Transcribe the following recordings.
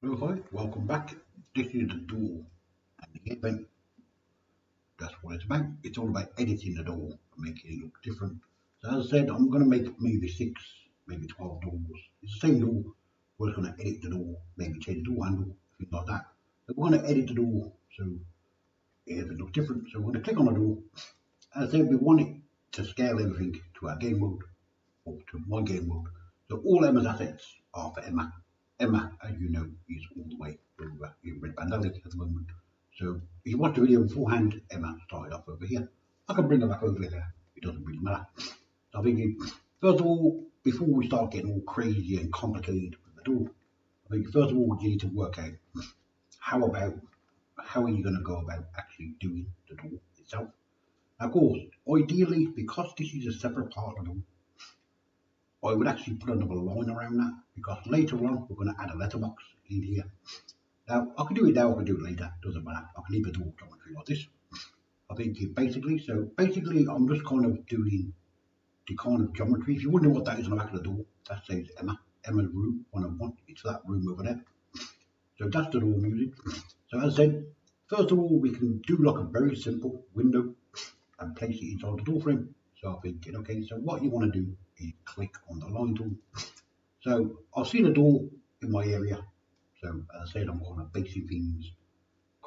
Hello, hi, welcome back. This is the door and the event. That's what it's about. It's all about editing the door and making it look different. So as I said, I'm going to make maybe 12 doors. It's the same door. We're just going to edit the door, maybe change the door handle, things like that. But we're going to edit the door so it looks different. So we're going to click on the door. As I said, we want it to scale everything to our game mode or to my game mode. So all Emma's assets are for Emma. Emma, as you know, is all the way over in Red Bandali at the moment. So if you watched the video beforehand, Emma started off over here. I can bring her back over here. It doesn't really matter. So I'm thinking, first of all, before we start getting all crazy and complicated with the door, I think first of all you need to work out how about how are you going to go about actually doing the door itself. Now, of course, ideally, because this is a separate part of the door, I would actually put another line around that because later on we're going to add a letterbox in here. Now I can do it now, I can do it later, doesn't matter. I can leave it all geometry like this. I think basically I'm just kind of doing the kind of geometry. If you wonder what that is on the back of the door, that says Emma's room 101. It's that room over there. So that's the door music. So as I said, first of all we can do like a very simple window and place it inside the door frame. So I'm thinking, okay, so what you want to do is click on the line tool. So I've seen a door in my area. So as I said, I'm kind of basing things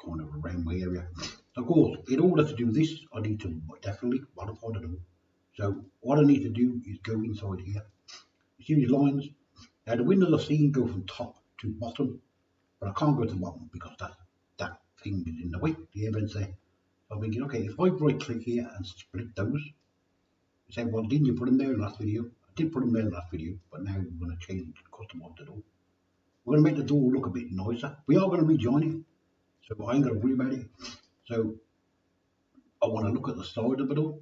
kind of around my area. So of course, in order to do this, I need to definitely modify the door. So what I need to do is go inside here. You see these lines? Now the windows I've seen go from top to bottom, but I can't go to the bottom because that thing is in the way. The event's there. So I'm thinking, okay, if I right click here and split those, you say, well, didn't you put them there in the last video? I did put them there in the last video, but now we're going to change customize the door. We're going to make the door look a bit nicer. We are going to rejoin it, so I ain't going to worry about it. So I want to look at the side of the door,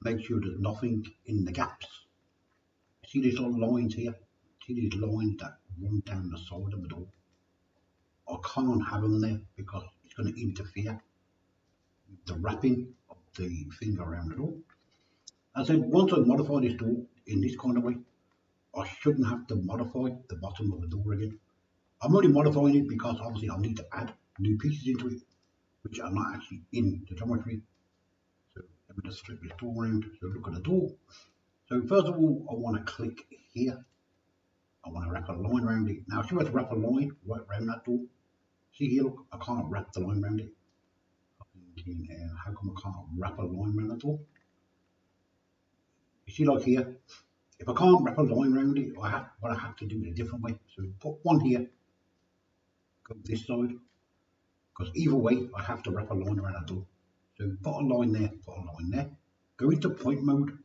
make sure there's nothing in the gaps. See these little lines here? See these lines that run down the side of the door? I can't have them there because it's going to interfere with the wrapping of the thing around the door. As I said, once I modify this door in this kind of way, I shouldn't have to modify the bottom of the door again. I'm only modifying it because obviously I'll need to add new pieces into it, which are not actually in the geometry. So let me just flip this door around. So look at the door. So first of all, I want to click here. I want to wrap a line around it. Now, if you were to wrap a line right around that door, see here, look, I can't wrap the line around it. I'm thinking, how come I can't wrap a line around the door? You see, like here, if I can't wrap a line around it, I have to do it a different way. So put one here, go this side, because either way, I have to wrap a line around the door. So put a line there, put a line there. Go into point mode,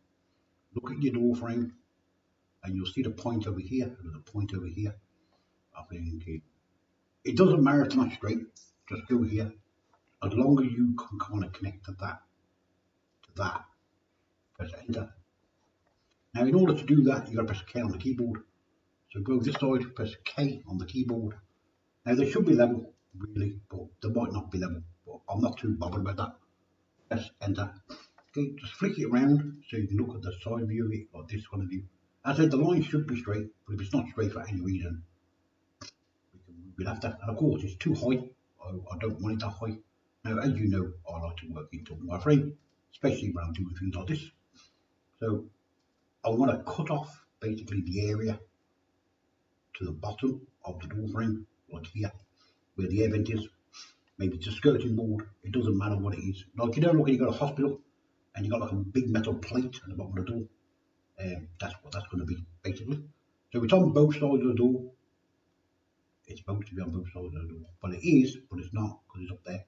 look at your door frame, and you'll see the point over here, and there's a point over here. I think it doesn't matter if it's not straight, just go here. As long as you can kind of connect to that, press enter. Now, in order to do that, you got to press K on the keyboard. So go this side, press K on the keyboard. Now, they should be level, really, but they might not be level, but I'm not too bothered about that. Press enter. Okay, just flick it around so you can look at the side view of it, or this kind of view. As I said, the line should be straight, but if it's not straight for any reason, we can move it after. And of course, it's too high. I don't want it that high. Now, as you know, I like to work into my frame, especially when I'm doing things like this. So I want to cut off basically the area to the bottom of the door frame, like here, where the air vent is. Maybe it's a skirting board, it doesn't matter what it is. Like, you know, like when you go to a hospital and you got like a big metal plate at the bottom of the door. That's what that's going to be basically. So it's on both sides of the door. It's supposed to be on both sides of the door, but it is, but it's not because it's up there.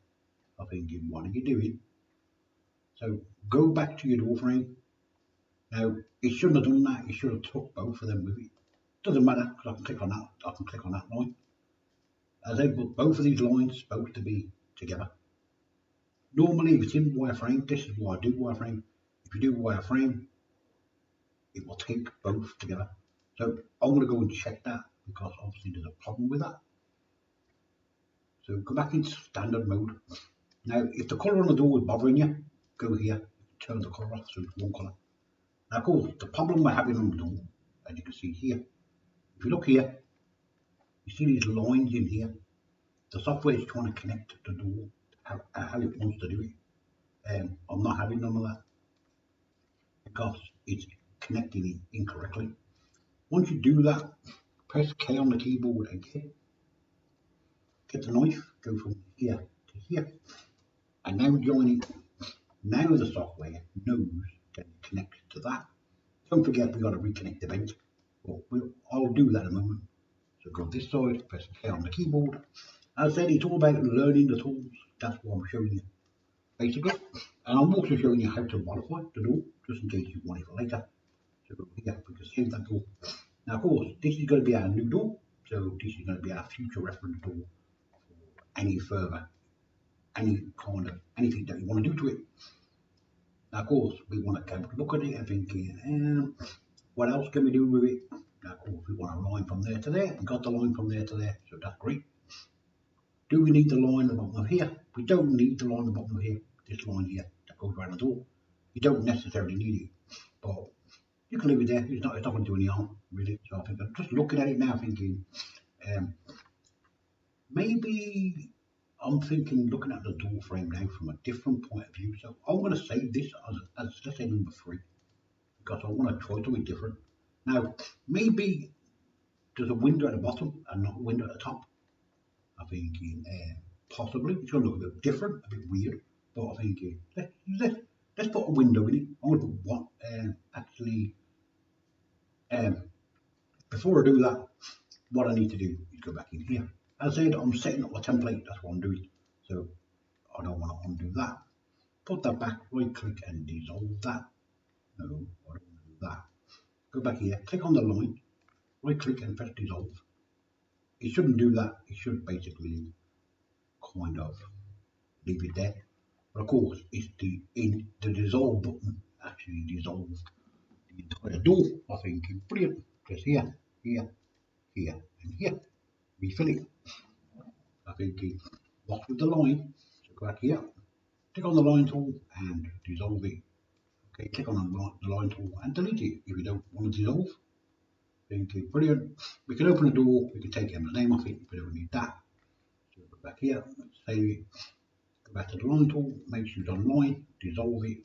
I think, what are you doing? So go back to your door frame. Now it shouldn't have done that. It should have took both of them with it. Doesn't matter because I can click on that. I can click on that line. As I put both of these lines supposed to be together. Normally, if it's in wireframe, this is why I do wireframe. If you do wireframe, it will take both together. So I'm going to go and check that because obviously there's a problem with that. So go back into standard mode. Now, if the colour on the door is bothering you, go here, turn the colour off so it's one colour. Now, of course, the problem we're having on the door, as you can see here, if you look here, You see these lines in here? The software is trying to connect the door how it wants to do it. I'm not having none of that because it's connecting it incorrectly. Once you do that, press K on the keyboard again. Get the knife, go from here to here, and now join it. Now the software knows that it connects to that. Don't forget we've got to reconnect the vent. Well, I'll do that in a moment. So go this side, press K on the keyboard. As I said, it's all about learning the tools. That's what I'm showing you, basically. And I'm also showing you how to modify the door, just in case you want it for later. So go here, we can save that door. Now, of course, this is going to be our new door. So this is going to be our future reference door for any further, anything that you want to do to it. Now, of course, we want to look at it and thinking, what else can we do with it? Now, of course, we want a line from there to there. We got the line from there to there, so that's great. Do we need the line at the bottom of here? We don't need the line at the bottom of here. This line here that goes around the door. You don't necessarily need it, but you can leave it there. It's not going to do any harm, really. So I think I'm just looking at it now, thinking, maybe I'm thinking, looking at the door frame now from a different point of view. So I'm going to save this as let's say number 3, because I want to try to be different. Now, maybe there's a window at the bottom and not a window at the top. I'm thinking possibly it's going to look a bit different, a bit weird, but I'm thinking let's put a window in it. I'm going to put one. Actually, before I do that, what I need to do is go back in here. As I said, I'm setting up my template. That's what I'm doing. So I don't want to undo that. Put that back. Right click and dissolve that. No, I don't want to do that. Go back here. Click on the line. Right click and press dissolve. It shouldn't do that. It should basically kind of leave it there. But of course, it's the dissolve button actually dissolves the entire door. I think brilliant. Just here, here, here, and here. Refill it. I think lock with the line. So go back here. Click on the line tool and dissolve it. Okay, click on the line tool and delete it if you don't want to dissolve. Think brilliant. We can open the door. We can take Emma's name off it. We don't need that. So go back here. Save it. Go back to the line tool, make sure it's online, dissolve it.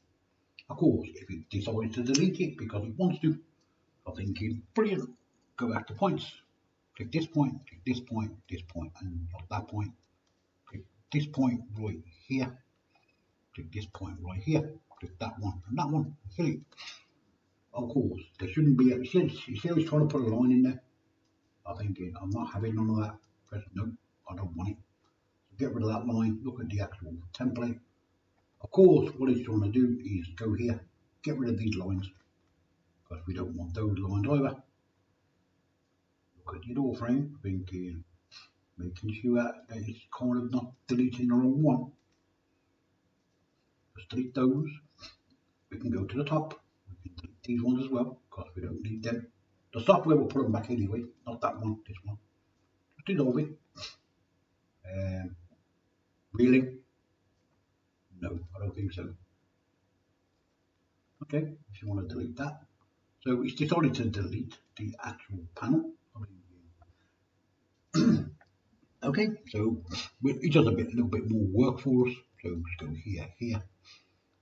Of course, if it decides to delete it because it wants to, I'm thinking, brilliant, go back to points. Click this point, and not that point. Click this point right here. Click this point right here. Click that one and that one. Fill it. Of course, there shouldn't be you see how he's trying to put a line in there? I'm thinking, I'm not having none of that. Press no, I don't want it. So get rid of that line, look at the actual template. Of course, what it's trying to do is go here, get rid of these lines, because we don't want those lines either. Look at your door frame, thinking, making sure that it's kind of not deleting the wrong one. Just delete those. We can go to the top. We can delete these ones as well, because we don't need them. The software will put them back anyway, not that one, this one. Just dissolve it. Really? No, I don't think so. Okay, if you want to delete that. So it's decided to delete the actual panel. Okay, so it does a little bit more work for us. So just go here, here.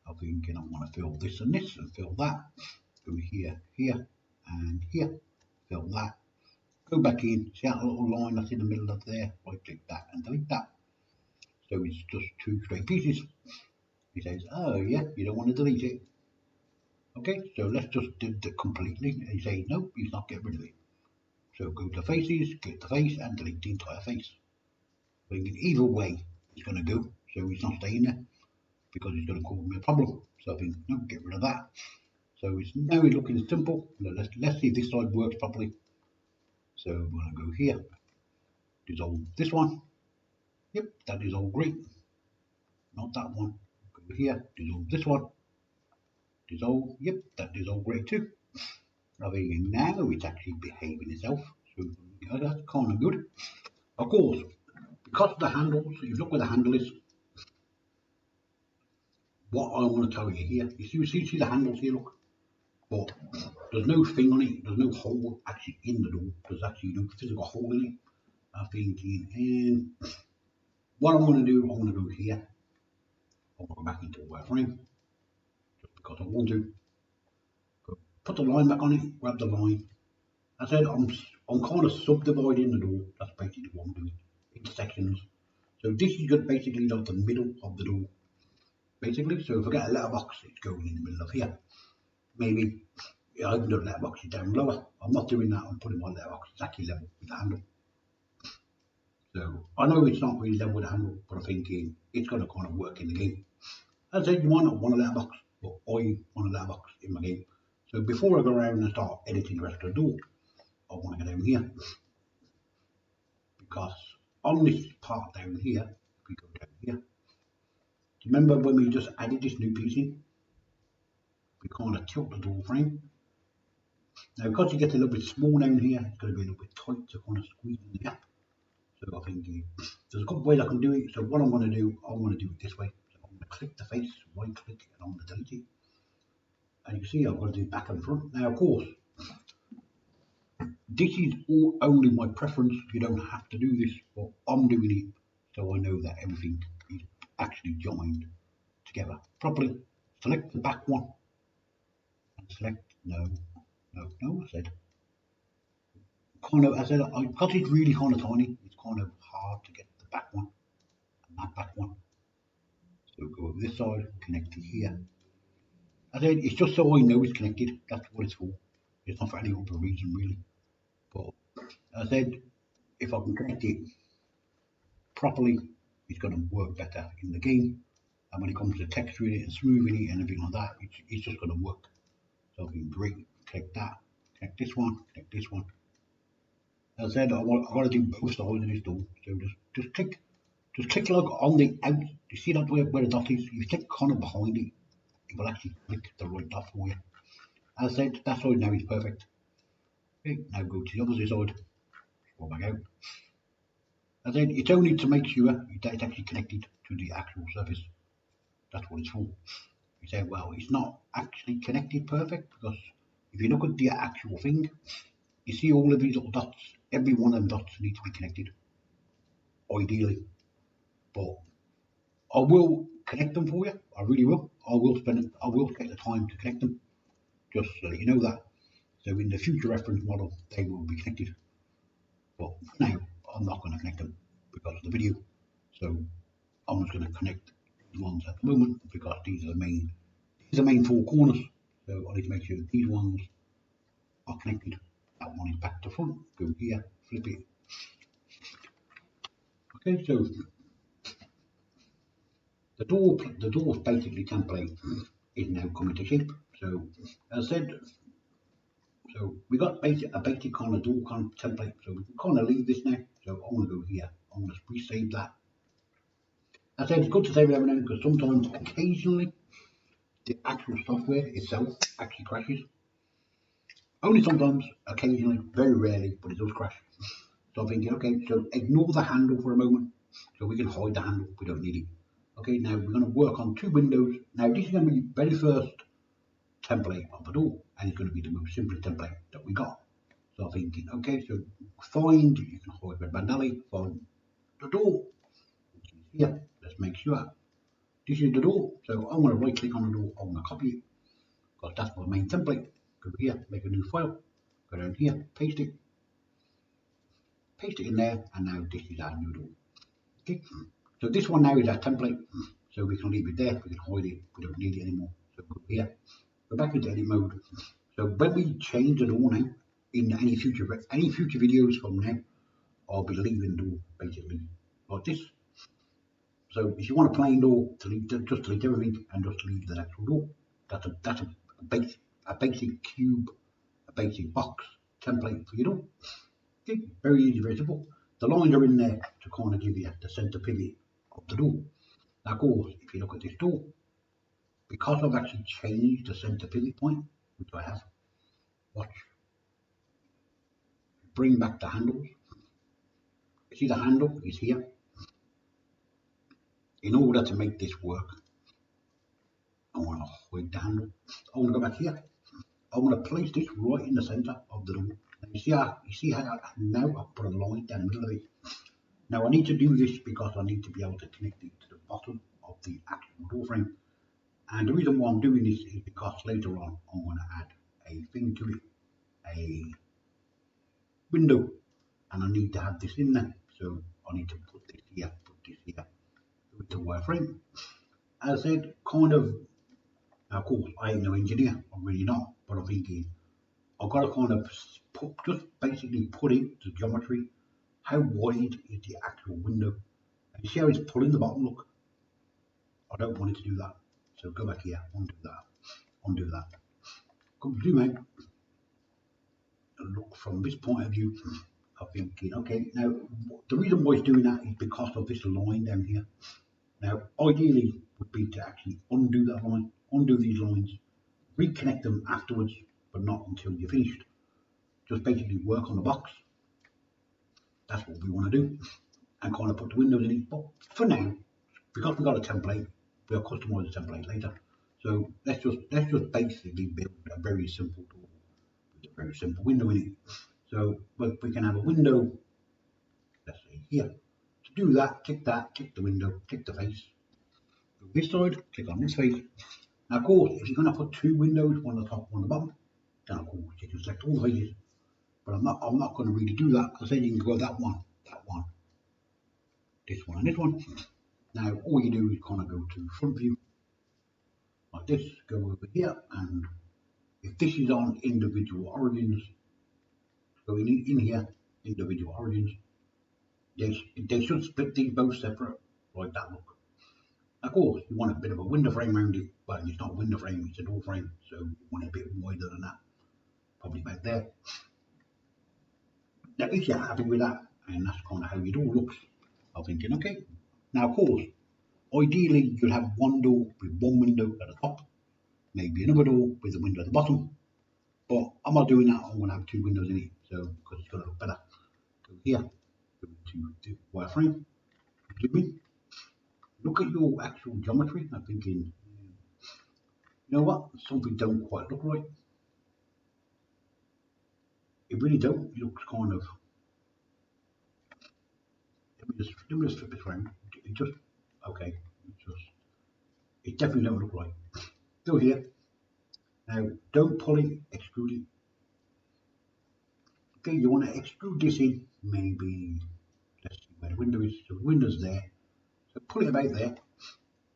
I'm thinking I want to fill this and this and fill that. Go here, here, and here. Fill that. Go back in. See that little line that's in the middle of there? Right click that and delete that. So it's just 2 straight pieces. He says, oh yeah, you don't want to delete it. Okay, so let's just do it completely. And he says, nope, he's not getting rid of it. So go to faces, get the face, and delete the entire face. Thinking either way it's going to go, so he's not staying there because it's going to cause me a problem. So I think, no, get rid of that. So it's now looking simple. Let's see if this side works properly. So I'm going to go here, dissolve this one. Yep, that is all great. Not that one. Go here, dissolve this one. Dissolve. Yep, that is all great too. I think now it's actually behaving itself. So that's kind of good. Of course, because of the handles, you look where the handle is. What I want to tell you here, you see the handles here, look, but there's no thing on it, there's no hole actually in the door, there's actually no physical hole in it. I'm thinking, and what I'm going to do, I'm going to go here. I'm going to go back into wireframe just because I want to. Put the line back on it, grab the line. I said I'm kind of subdividing the door. That's basically what I'm doing into sections. So this is good, basically like the middle of the door, basically. So if I get a letterbox, it's going in the middle of here. Maybe I open the letterbox down lower. I'm not doing that. I'm putting my letterbox exactly level with the handle. So I know it's not really level with the handle, but I'm thinking it's going to kind of work in the game. As I said, you might not want a letterbox, but I want a letterbox in my game. So before I go around and start editing the rest of the door, I want to go down here, because on this part down here, if we go down here, remember when we just added this new piece in, we kind of tilt the door frame. Now because it gets a little bit small down here, it's going to be a little bit tight to kind of squeeze in the gap. So I think there's a couple of ways I can do it. So what I'm going to do, I want to do it this way. So I'm going to click the face, right click, and I'm going to delete it. And you can see I've got to do back and front. Now of course, this is only my preference. You don't have to do this, but I'm doing it so I know that everything is actually joined together properly. Select the back one and select no. I said kind of. I said because it's really kind of tiny. It's kind of hard to get the back one and that back one. So go over this side, connect it here. I said it's just so I know it's connected. That's what it's for. It's not for any other reason really. But I said if I can connect it properly, it's going to work better in the game. And when it comes to texturing it and smoothing it and everything like that, it's just going to work. So I can bring, connect that, connect this one, connect this one. As I said, I got to do both sides of this door. So just click like on the out. You see that where the dot is? You click kind of behind it, it will actually click the right dot for you. As I said, that side now is perfect. Okay, now go to the opposite side, go back out. As I said, it's only to make sure that it's actually connected to the actual surface. That's what it's for. You say, well, it's not actually connected perfect, because if you look at the actual thing, you see all of these little dots. Every one of them dots needs to be connected, ideally. But I will connect them for you. I really will. I will take the time to connect them, just so that you know that. So in the future reference model, they will be connected. But for now, I'm not going to connect them because of the video. So I'm just going to connect these ones at the moment, because these are the main four corners. So I need to make sure that these ones are connected. That one is back to front. Go here, flip it. Okay, so the door basically template is now coming to shape. So as I said, so we got a basic kind of door kind of template. So we can kind of leave this now. So I'm going to go here. I'm going to resave that. As I said, it's good to save it every now and then, because sometimes, occasionally, the actual software itself actually crashes. Only sometimes, occasionally, very rarely, but it does crash. So I'm thinking, okay, so ignore the handle for a moment, so we can hide the handle. We don't need it. Okay, now we're going to work on two windows. Now this is going to be the very first template of the door, and it's going to be the most simplest template that we got. So I'm thinking, okay, so find, you can hide Red Band Alley, find the door, which is here. Let's make sure this is the door. So I'm going to right click on the door, I'm going to copy it, because that's my main template. Go here, make a new file, go down here, paste it in there, and now this is our new door. Okay, so this one now is our template, so we can leave it there, we can hide it, we don't need it anymore. So go here, go back into edit mode. So when we change the door now, in any future videos from now, I'll be leaving the door basically like this. So if you want a plain door, just delete everything and just leave the actual door. That's a basic cube, a basic box template for your door. Okay, very easy, very simple. The lines are in there to kind of give you the center pivot of the door. Now, of course, if you look at this door, because I've actually changed the center pivot point, which I have, watch, bring back the handles. You see the handle is here. In order to make this work, I want to hide the handle. I want to go back here. I want to place this right in the center of the door. you see how now I've put a line down the middle of it. Now I need to do this because I need to be able to connect it to the bottom of the actual door frame. And the reason why I'm doing this is because later on I'm going to add a thing to it, a window, and I need to have this in there. So I need to put this here, with the wireframe. As I said, kind of, now of course I ain't no engineer, I'm really not, but I'm thinking I've got to kind of just basically put in the geometry. How wide is the actual window? And you see how it's pulling the bottom, look? I don't want it to do that. So go back here, undo that, undo that. Come zoom out and look from this point of view. I'm thinking, okay, now the reason why it's doing that is because of this line down here. Now, ideally would be to actually undo that line, undo these lines, reconnect them afterwards, but not until you're finished. Just basically work on the box. That's what we want to do, and kind of put the windows in it. But for now, because we've got a template, we'll customize the template later. So let's just basically build a very simple door with a very simple window in it. So we can have a window, let's say here. To do that, click the window, click the face. Go this side, click on this face. Now of course, if you're going to put two windows, one on the top, one on the bottom, then of course you can select all the faces. But I'm not going to really do that because then you can go that one, this one and this one. Now all you do is kind of go to front view like this, go over here, and if this is on individual origins, go in here, individual origins, they should split these both separate like that, look. Of course, you want a bit of a window frame around it, but it's not a window frame, it's a door frame, so you want it a bit wider than that, probably about there. Now, if you're happy with that, and that's kind of how your door looks, I'm thinking, okay. Now, of course, ideally, you'd have one door with one window at the top, maybe another door with a window at the bottom, but I'm not doing that. I'm going to have two windows in it, so because it's going to look better. Go here, go to the wireframe, zoom in, look at your actual geometry. I'm thinking, you know what? Something don't quite look right. It really don't. It looks kind of. Let me just flip this around. It just okay. It definitely don't look right. Go here. Now don't pull it. Extrude it. Okay, you want to extrude this in. Maybe let's see where the window is. So the window's there. So pull it about there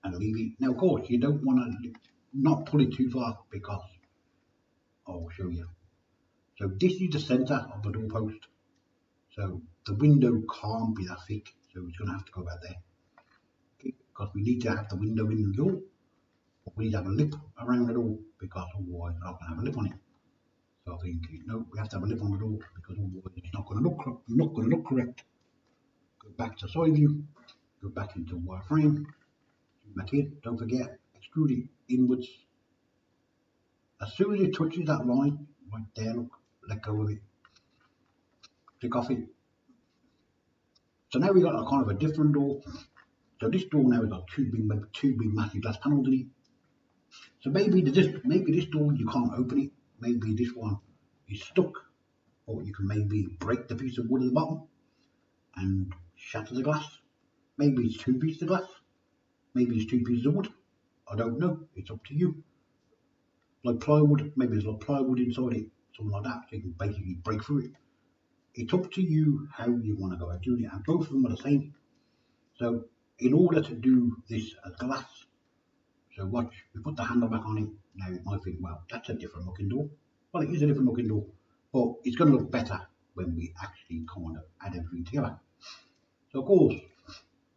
and leave it. Now of course you don't want to not pull it too far because I'll show you. So this is the center of the doorpost. So the window can't be that thick. So it's going to have to go about there. Okay, because we need to have the window in the door. But we need to have a lip around the door because otherwise we're not going to have a lip on it. So I think no, we have to have a lip on the door because otherwise it's not going to look correct. Go back to side view. Go back into wireframe. Back in. Don't forget extrude it inwards. As soon as it touches that line right there, look, let go of it. Click off it. So now we've got a kind of a different door. So this door now has got two big massive glass panels in it. So maybe this door you can't open it. Maybe this one is stuck, or you can maybe break the piece of wood at the bottom and shatter the glass. Maybe it's two pieces of glass. Maybe it's two pieces of wood. I don't know. It's up to you. Like plywood, maybe there's like plywood inside it, something like that. So you can basically break through it. It's up to you how you want to go about doing it, and both of them are the same. So in order to do this as glass, so watch, we put the handle back on it. Now you might think, well, that's a different looking door. Well, it is a different looking door, but it's going to look better when we actually kind of add everything together. So of course,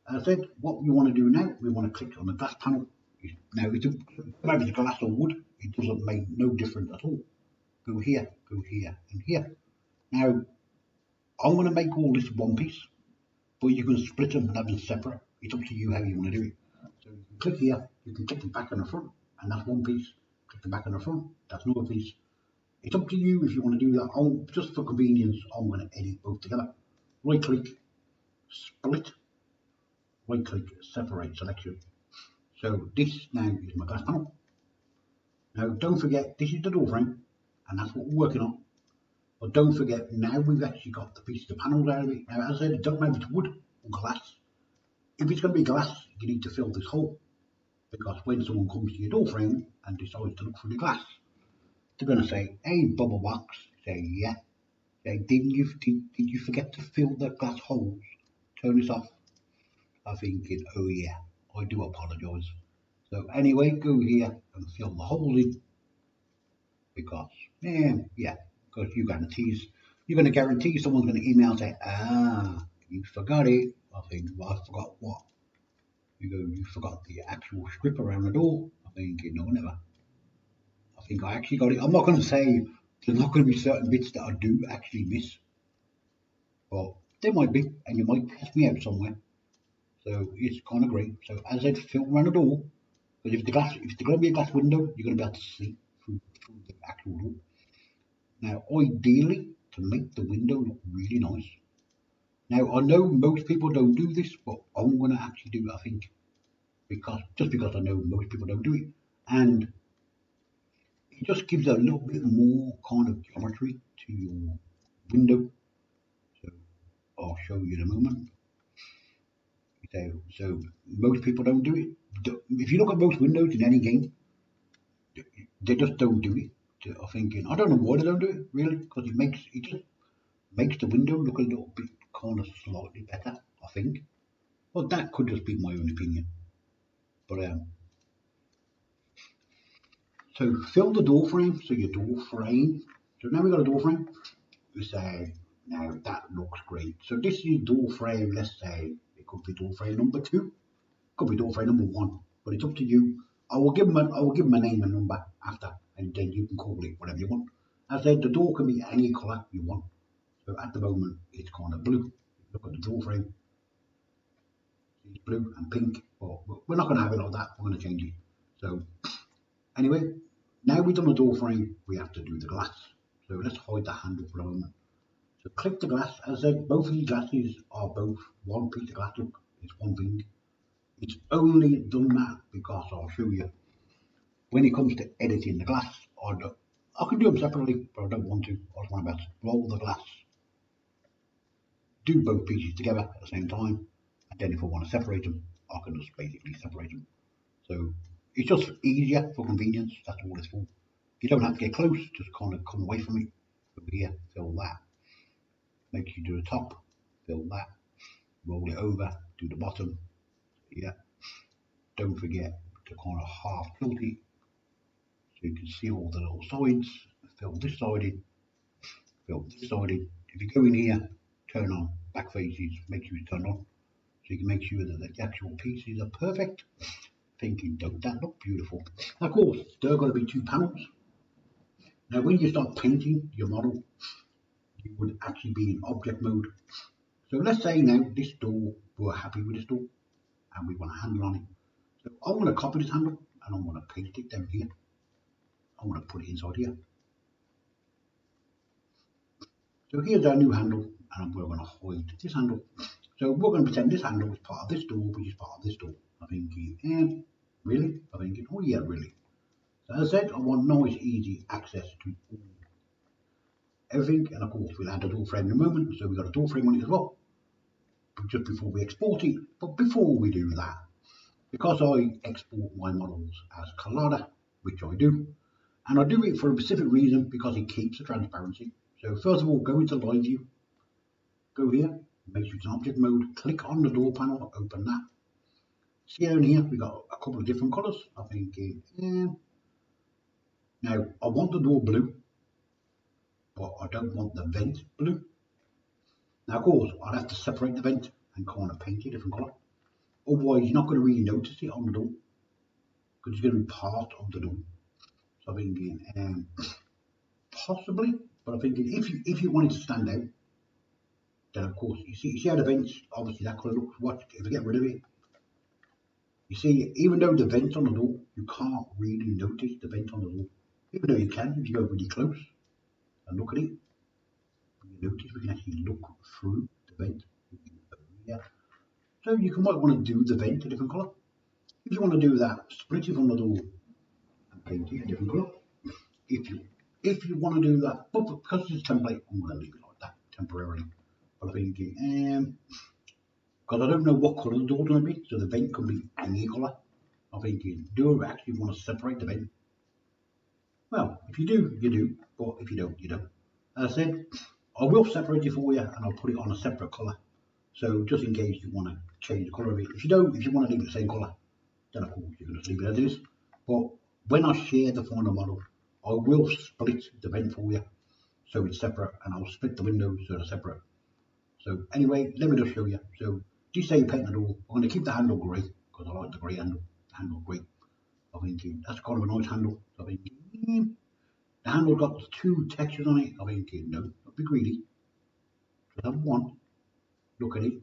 as I said, what we want to do now, we want to click on the glass panel. Now, whether it's glass or wood, it doesn't make no difference at all. Go here, and here. Now, I'm going to make all this one piece, but you can split them and have them separate. It's up to you how you want to do it. So you can click here, you can click the back and the front, and that's one piece. Click the back and the front, that's another piece. It's up to you if you want to do that. Just for convenience, I'm going to edit both together. Right click, split, right click, separate selection. So this now is my glass panel. Now don't forget, this is the door frame, and that's what we're working on. But don't forget, now we've actually got the pieces of panels out of it. Now, as I said, it don't matter if it's wood or glass. If it's going to be glass, you need to fill this hole. Because when someone comes to your door frame and decides to look through the glass, they're going to say, hey, bubble box. Say, yeah. Say, did you forget to fill the glass holes? Turn this off. I'm thinking, oh yeah, I do apologise. So anyway, go here and fill the holes in. Because, yeah, because you're going to guarantee someone's going to email and say, you forgot it. I think, well, I forgot what? You forgot the actual strip around the door. I think, no, never. I think I actually got it. I'm not going to say there's not going to be certain bits that I do actually miss, but there might be, and you might test me out somewhere. So it's kind of great. So as I said, fill around the door, because if there's going to be a glass window, you're going to be able to see through the actual door. Now, ideally, to make the window look really nice. Now, I know most people don't do this, but I'm going to actually do it, I think, because I know most people don't do it. And it just gives a little bit more kind of geometry to your window. So I'll show you in a moment. So most people don't do it. If you look at most windows in any game, they just don't do it. I'm thinking, I don't know why they don't do it really, because it just makes the window look a little bit kind of slightly better, I think. Well, that could just be my own opinion. But so fill the door frame. So your door frame. So now we've got a door frame. We say now that looks great. So this is your door frame. Let's say it could be door frame number 2, could be door frame number 1, but it's up to you. I will give them a name and number after, and then you can call it whatever you want. As I said, the door can be any colour you want. So at the moment, it's kind of blue. Look at the door frame. It's blue and pink. But we're not going to have it like that. We're going to change it. So anyway, now we've done the door frame, we have to do the glass. So let's hide the handle for a moment. So click the glass. As I said, both of these glasses are both one piece of glass. Look, it's one thing. It's only done that because I'll show you. When it comes to editing the glass, I can do them separately, but I don't want to. I just want to roll the glass, do both pieces together at the same time, and then if I want to separate them, I can just basically separate them. So it's just easier for convenience. That's all it's for. You don't have to get close, just kind of come away from it. Over here, fill that. Make sure you do the top, fill that. Roll it over, do the bottom. Yeah. Don't forget to kind of half tilt it so you can see all the little sides. Fill this side in, fill this side in. If you go in here, turn on back faces, make sure it's turned on so you can make sure that the actual pieces are perfect. Thinking, don't that look beautiful? Of course, there are going to be 2 panels. Now, when you start painting your model, you would actually be in object mode. So let's say now this door, we're happy with this door and we want a handle on it. So I'm going to copy this handle and I'm going to paste it down here. I'm going to put it inside here. So here's our new handle and we're going to hide this handle. So we're going to pretend this handle is part of this door, which is part of this door. I'm thinking, really? I'm thinking, oh yeah, really. So as I said, I want nice, easy access to everything. And of course, we'll add a door frame in a moment. So we've got a door frame on it as well. But just before we export it, but before we do that, because I export my models as Collada, which I do, and I do it for a specific reason because it keeps the transparency. So first of all, go into Live View, go here, make sure it's in object mode, click on the door panel, open that. See down here, we've got a couple of different colours. I'm thinking, now I want the door blue, but I don't want the vent blue. Now of course, I'd have to separate the vent and kind of paint it a different colour. Otherwise, you're not going to really notice it on the door because it's going to be part of the door. So I'm thinking, possibly, but I'm thinking if you wanted to stand out, then of course you see how the vents obviously that colour looks. What if I get rid of it? You see, even though the vent's on the door, you can't really notice the vent on the door. Even though you can if you go really close and look at it. You notice we can actually look through the vent. Yeah. So you might want to do the vent a different colour. If you want to do that, split it from the door and paint it a different colour. If you if you want to do that, but because it's a template, I'm going to leave it like that temporarily. But I'm thinking, because I don't know what colour the door's going to be, so the vent could be any colour. I'm thinking, do I actually want to separate the vent? Well, if you do, you do, but if you don't, you don't. As I said, I will separate it for you and I'll put it on a separate colour. So just in case you want to change the colour of it. If you don't, if you want to leave it the same colour, then of course you can just leave it as it is. But when I share the final model, I will split the vent for you so it's separate, and I'll split the windows so they're separate. So anyway, let me just show you. So just say paint the door. I'm going to keep the handle grey because I like the grey handle. The handle grey. I think that's kind of a nice handle. So I think the handle's got two textures on it. I think no, don't be greedy. Just have one. Look at it.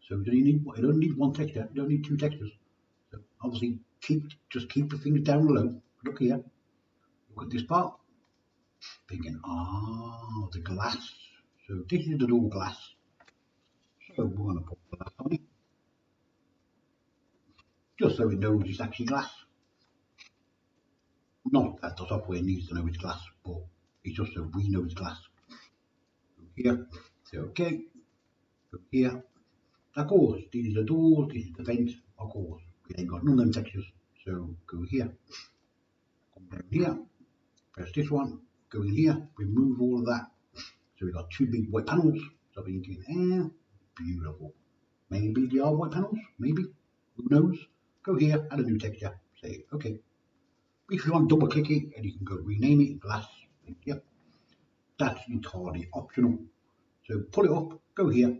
So you don't need one texture. You don't need two textures. So obviously just keep the things down low. Look here. Look at this part. Thinking, the glass. So this is the door glass. So we're going to put glass on it, just so it knows it's actually glass. Not that the software needs to know it's glass, but it's just so we know it's glass. Go here, say okay, go here. Of course, this is the door, this is the vent, of course. We ain't got none of them textures, so go here, come down here, press this one, go in here, remove all of that. So we've got two big white panels, so we can, beautiful. Maybe they are white panels, maybe, who knows? Go here, add a new texture, say okay. If you want to double click it, and you can go rename it glass, yep, that's entirely optional. So pull it up, go here.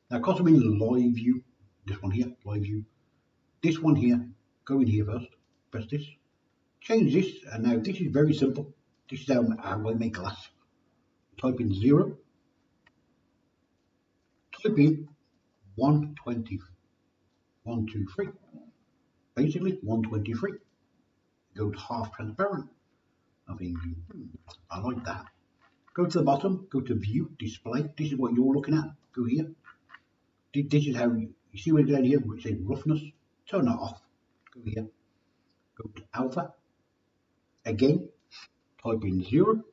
Now because I'm in live view, this one here, live view, this one here, go in here first, press this, change this, and now this is very simple. This is how I make glass. Type in 0, type in 120, 123, basically 123. Go to half transparent. I think, I like that. Go to the bottom, go to view, display. This is what you're looking at. Go here. This is how you see where it down here, where it says roughness. Turn that off. Go here. Go to alpha. Again, type in 0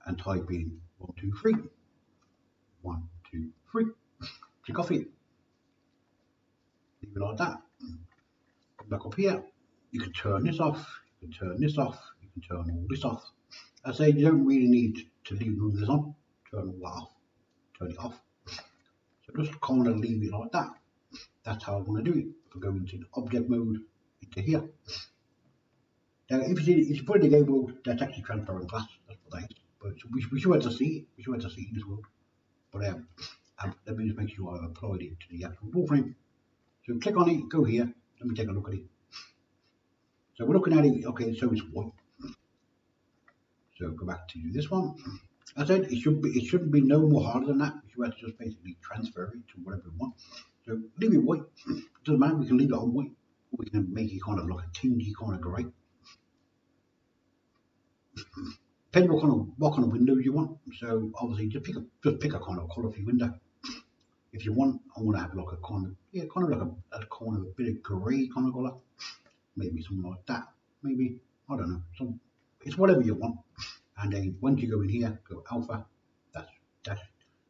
and type in 123. 1, 2, 3. Click off it. Leave it like that. Come back up here. You can turn this off. You can turn this off. You can turn all this off. I say you don't really need to leave none of this on. Turn all that off. Turn it off. So just kind of leave it like that. That's how I want to do it. If I go into the object mode, into here. Now, if you put it in the game world, that's actually transparent glass. That's what that is. But we should be able to see it. We should be able to see it in this world. But let me just make sure I've applied it to the actual door frame. So click on it, go here. Let me take a look at it. So we're looking at it. Okay, so it's white. So go back to this one. As I said, it shouldn't be no more harder than that. We should have to just basically transfer it to whatever we want. So leave it white. It doesn't matter. We can leave it on white. Or we can make it kind of like a tingy kind of grey. Depending what kind of window you want. So obviously just pick a kind of colour for your window. If you want, I want to have like a kind of like a bit of grey kind of colour. Maybe something like that. Maybe, I don't know. It's whatever you want. And then once you go in here, go alpha. That's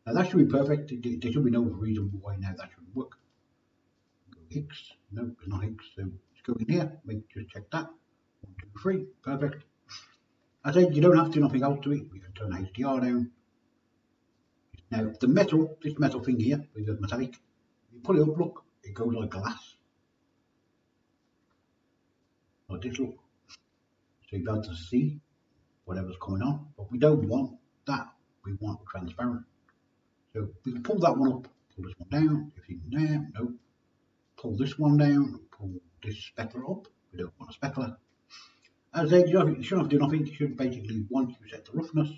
now that should be perfect. There should be no reason why now that shouldn't work. Go X. No, it's not X. So let's go in here. Just check that. 1, 2, 3. Perfect. I said you don't have to do nothing else to it. We can turn HDR down. Now the this metal thing here, with the metallic, you pull it up, look, it goes like glass. Like this, look. So you've got to see whatever's going on, but we don't want that. We want transparent. So we can pull that one up, pull this one down, if you can there, no. Pull this one down, pull this specular up. We don't want a specular. As I said, you shouldn't have to do nothing. You should basically, once you set the roughness,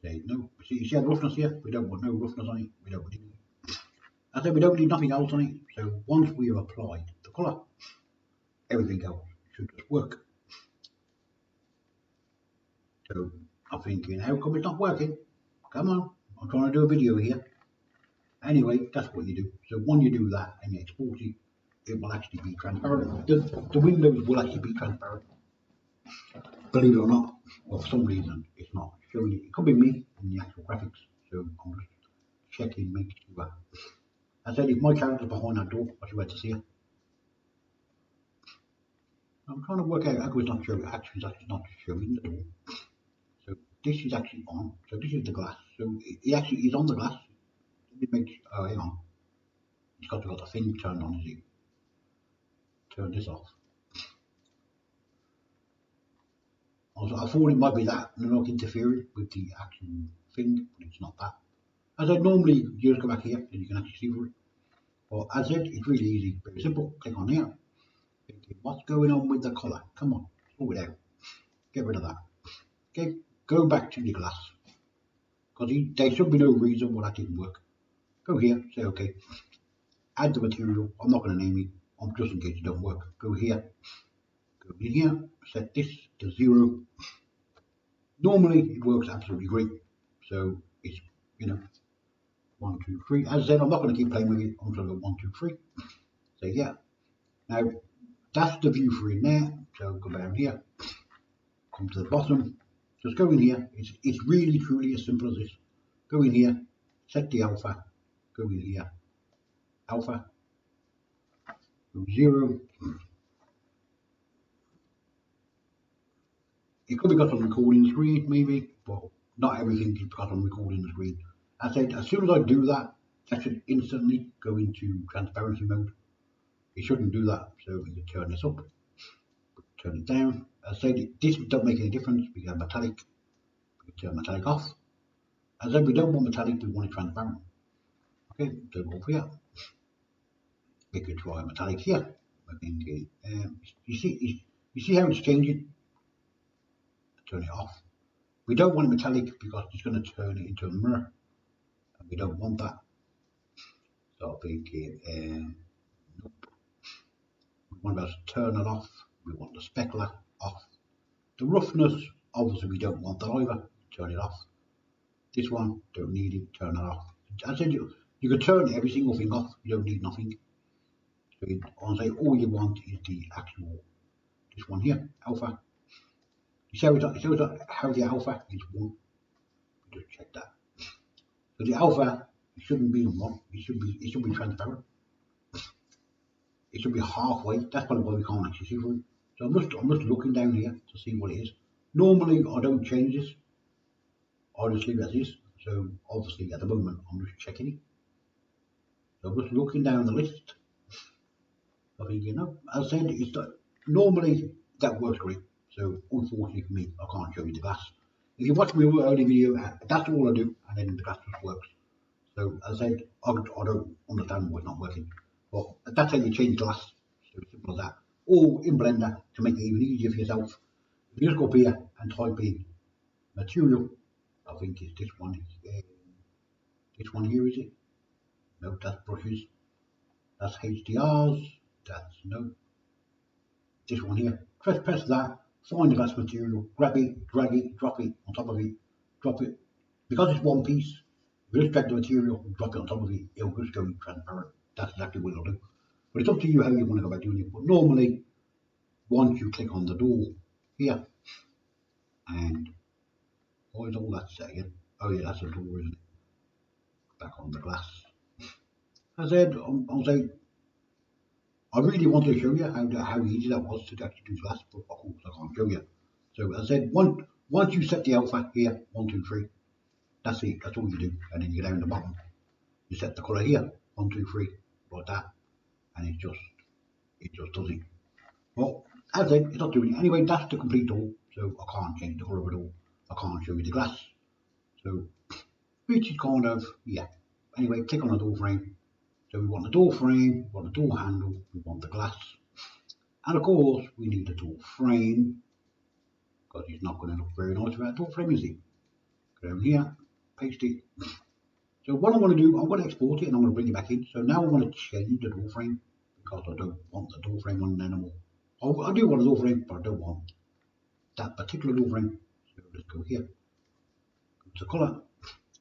say no. You see the roughness here? We don't want no roughness on it. We don't need it. As I said, we don't need nothing else on it. So once we have applied the colour, everything else should just work. So I'm thinking, how come it's not working? Come on, I'm trying to do a video here. Anyway, that's what you do. So when you do that and you export it, it will actually be transparent. The windows will actually be transparent. believe it or not, or for some reason it's not showing it. It could be me in the actual graphics. So I'm just checking, make sure. I said if my character's behind that door, I should be able to see it. I'm trying to work out how it's not showing. Actually, it's actually not showing the door. So this is actually on. So this is the glass. So it actually is on the glass. It makes. Oh, hang on. It's got the thing turned on. Is it? Turn this off. Also, I thought it might be that, and not interfering with the actual thing, but it's not that. As I normally, you just go back here and you can actually see through it. But as I said, it's really easy, very simple. Click on here. Thinking, what's going on with the colour? Come on, sort it out. Get rid of that. Okay, go back to the glass. Because there should be no reason why that didn't work. Go here, say okay. Add the material. I'm not going to name it. Just in case it don't work. Go here. Go in here. Set this to 0. Normally it works absolutely great. So it's 1, 2, 3. As I said, I'm not going to keep playing with it. I'm going to go 1, 2, 3. So yeah. Now that's the view for in there. So go down here. Come to the bottom. Just go in here. It's really truly as simple as this. Go in here. Set the alpha. Go in here. Alpha. Go 0. It could be got on recording screen, maybe, but not everything is got on recording screen. As I said, as soon as I do that, that should instantly go into transparency mode. It shouldn't do that, so we can turn this up, turn it down. As I said, this don't make any difference. We have metallic, we can turn metallic off. As I said, we don't want metallic, we want it transparent. Okay, so go over here. We could try metallic here. I think you see how it's changing. Turn it off. We don't want it metallic because it's going to turn it into a mirror, and we don't want that. So I think nope. We want to turn it off. We want the specular off. The roughness, obviously, we don't want that either. Turn it off. This one, don't need it. Turn it off. I said you can turn every single thing off. You don't need nothing. So I'll say all you want is the actual this one here, alpha. You see how the alpha is 1. Just check that. So the alpha it shouldn't be 1. It should be transparent. It should be halfway. That's probably why we can't actually see through it. So I'm just looking down here to see what it is. Normally I don't change this. I just leave it as is. So obviously at the moment I'm just checking it. So I'm just looking down the list. I think as I said, it's normally that works great. So unfortunately for me, I can't show you the glass. If you watch my early video, that's all I do, and then the glass just works. So as I said, I don't understand why it's not working. But that's how you change glass. So simple as that. Or in Blender to make it even easier for yourself. If you just go up here and type in material, I think it's this one. This one here, is it? No, that's brushes. That's HDRs. That's no. This one here. Press that. Find the glass material. Grab it, drag it, drop it on top of it, drop it. Because it's one piece, you just drag the material, drop it on top of it. It'll just go transparent. That's exactly what it'll do. But it's up to you how you want to go about doing it. But normally, once you click on the door here, and what is all that saying? Oh yeah, that's a door, isn't it? Back on the glass. As I said, I'll say, I really want to show you how easy that was to actually do glass, but of course I can't show you. So as I said, once you set the alpha here, 1, 2, 3, that's it. That's all you do, and then you go down the bottom. You set the colour here, 1, 2, 3, like that, and it just does it. Well, as I said, it's not doing it. Anyway, that's the complete door, so I can't change the colour of it all. I can't show you the glass. So, which is kind of, yeah. Anyway, click on the door frame. So we want the door frame, we want the door handle, we want the glass. And of course, we need the door frame, because it's not going to look very nice without a door frame, is it? Go down here, paste it. So what I'm going to do, I'm going to export it and I'm going to bring it back in. So now I want to change the door frame, because I don't want the door frame on an animal. I do want a door frame, but I don't want that particular door frame. So let's go here, go to colour.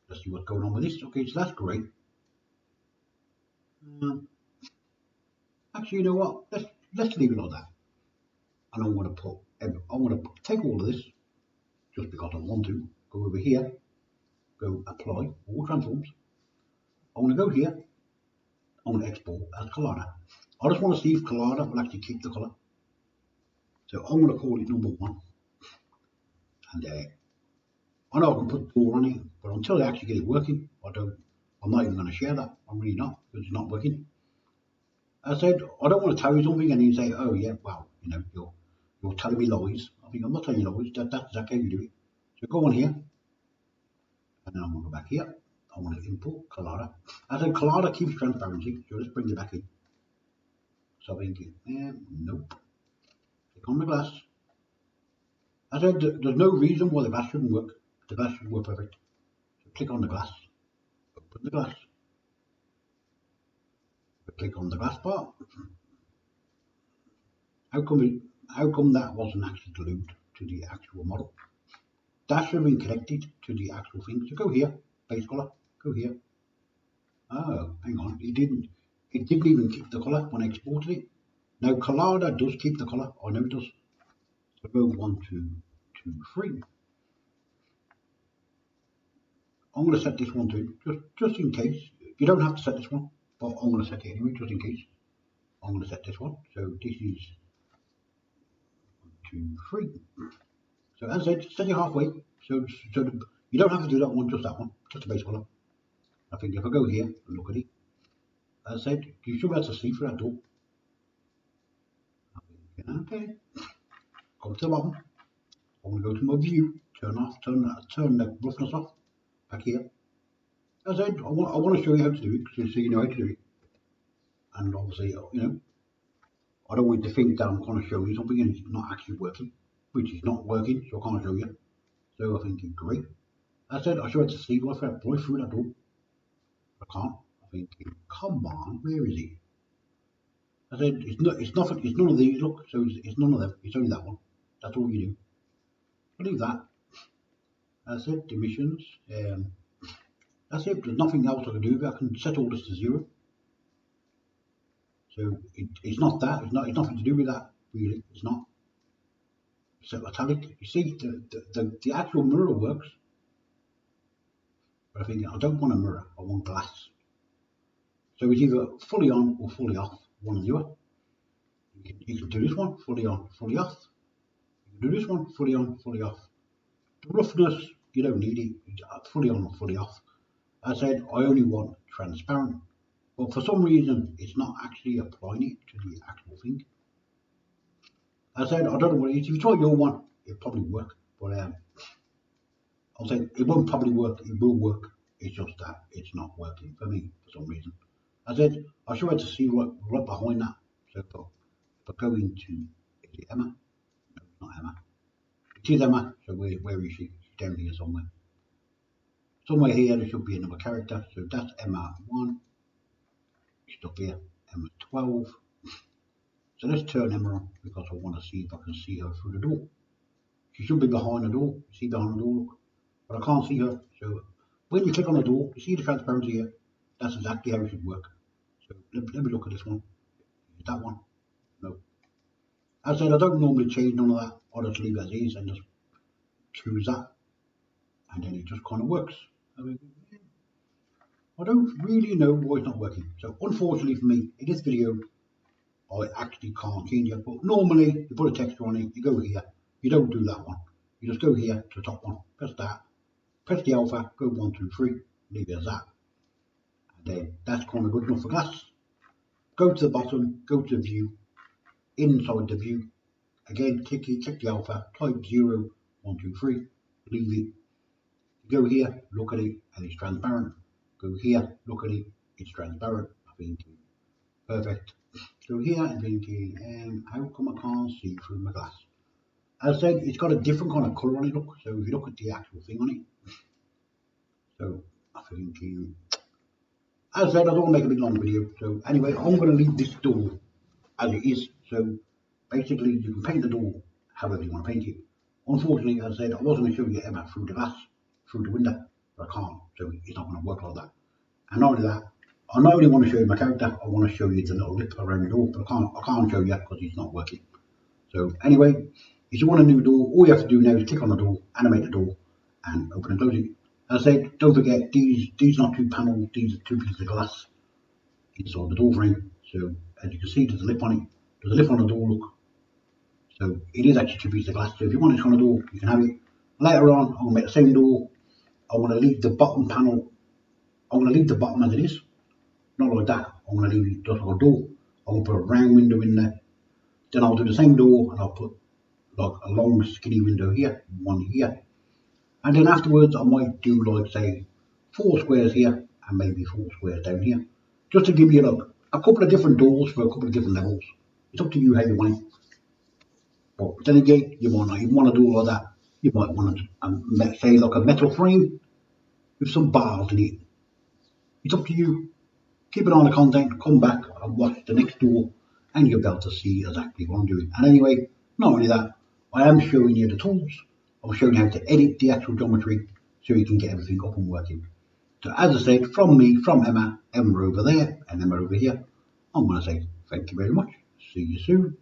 Let's see what's going on with this. Okay, so that's great. Actually, you know what? Let's leave it like that. And I'm going to put I'm going to take all of this, just because I want to, go over here, go apply, all transforms. I'm going to go here, I'm going to export as Collada. I just want to see if Collada will actually keep the colour. So I'm going to call it number 1. And I know I can put door on it, but until I actually get it working, I'm not even going to share that. I'm really not, because it's not working. I said, I don't want to tell you something and you say, oh yeah, well, you're telling me lies. I think I'm not telling you lies, that's exactly how you do it. So go on here, and then I'm going to go back here. I want to import Collada. I said, Collada keeps transparency, so let's bring it back in. So I think, nope. Click on the glass. I said, there's no reason why the glass shouldn't work. The glass should work perfect. So click on the glass, open the glass, click on the glass part. How come that wasn't actually glued to the actual model? That should have been connected to the actual thing. So go here, base color, go here. Oh, hang on, it didn't even keep the color when I exported it. Now Collada does keep the color, I know it does. So go 1, 2, 2, 3. I'm going to set this one to, just in case. You don't have to set this one, but I'm going to set it anyway, just in case. I'm going to set this one. So this is 1, 2, 3. So as I said, set it halfway. So you don't have to do that one, just the base color. I think if I go here and look at it, as I said, you should be able to see through that door. Okay, come to the bottom. I'm going to go to my view, turn the roughness off, back here. As I said, I want to show you how to do it, so you know how to do it. And obviously, I don't want you to think that I'm going to show you something and it's not actually working, which is not working, so I can't show you. So I think, great. As I said, I should have to see if I break through that door. I can't. I think, come on, where is he? I said, it's none of these, look, so it's none of them, it's only that one. That's all you do. I leave that. That's it, emissions. That's it, there's nothing else I can do. I can set all this to 0. So it's not that, it's nothing to do with that, really, it's not. Set metallic, you see, the actual mirror works. But I think I don't want a mirror, I want glass. So it's either fully on or fully off, one or the other. You can do this one, fully on, fully off. You can do this one, fully on, fully off. The roughness, you don't need it, fully on or fully off. As I said, I only want transparent. But for some reason, it's not actually applying it to the actual thing. As I said, I don't know what it is. If you try your one, it'll probably work. But I'll say it won't probably work, it will work. It's just that it's not working for me for some reason. As I said, I should have to see right behind that. So if I go into, is it Emma? No, not Emma. It is Emma, so where is she? She's down here somewhere. Somewhere here there should be another character, so that's Emma 1. She's up here, Emma 12. So let's turn Emma on because I want to see if I can see her through the door. She should be behind the door. You see behind the door, look. But I can't see her. So when you click on the door, you see the transparency here. That's exactly how it should work. So let me look at this one. Is that one? No. As I said, I don't normally change none of that. I just leave it as is and just choose that. And then it just kind of works. I don't really know why it's not working. So unfortunately for me, in this video, I actually can't change it. But normally, you put a texture on it, you go here. You don't do that one. You just go here to the top one, press that, press the alpha, go 1, 2, 3, leave it as that. And then that's kind of good enough for glass. Go to the bottom, go to view, inside the view, again click the alpha, type 0, 1, 2, 3, leave it. Go here, look at it, and it's transparent. Go here, look at it, it's transparent. I think perfect. Go here and thinking, how come I can't see through my glass? As I said, it's got a different kind of colour on it, look. So if you look at the actual thing on it, so I think, as I said, I don't want to make a big long video. So anyway, I'm going to leave this door as it is. So basically, you can paint the door however you want to paint it. Unfortunately, as I said, I was going to show you Emma through the glass, through the window, but I can't. So it's not going to work like that. And not only that, I not only want to show you my character, I want to show you the little lip around the door, but I can't show you that because it's not working. So anyway, If you want a new door, all you have to do now is click on the door, animate the door, and open and close it. As I said, don't forget these are not two panels, these are two pieces of glass inside the door frame. So as you can see, there's a lip on it. There's a lip on the door, look. So it is actually two pieces of glass. So if you want this kind of door, you can have it. Later on, I'm going to make the same door. I want to leave the bottom panel. I'm going to leave the bottom as it is. Not like that. I'm going to leave it just like a door. I'm going to put a round window in there. Then I'll do the same door and I'll put like a long skinny window here, one here. And then afterwards I might do like say 4 squares here and maybe 4 squares down here. Just to give you like a couple of different doors for a couple of different levels. It's up to you how you want it. But then again, you might not even want to do all of that. You might want to say like a metal frame with some bars in it. It's up to you. Keep it on the content, come back and watch the next door and you'll be able to see exactly what I'm doing. And anyway, not only that, I am showing you the tools. I'm showing you how to edit the actual geometry so you can get everything up and working. So as I said, from me, from Emma over there and Emma over here, I'm going to say thank you very much. See you soon.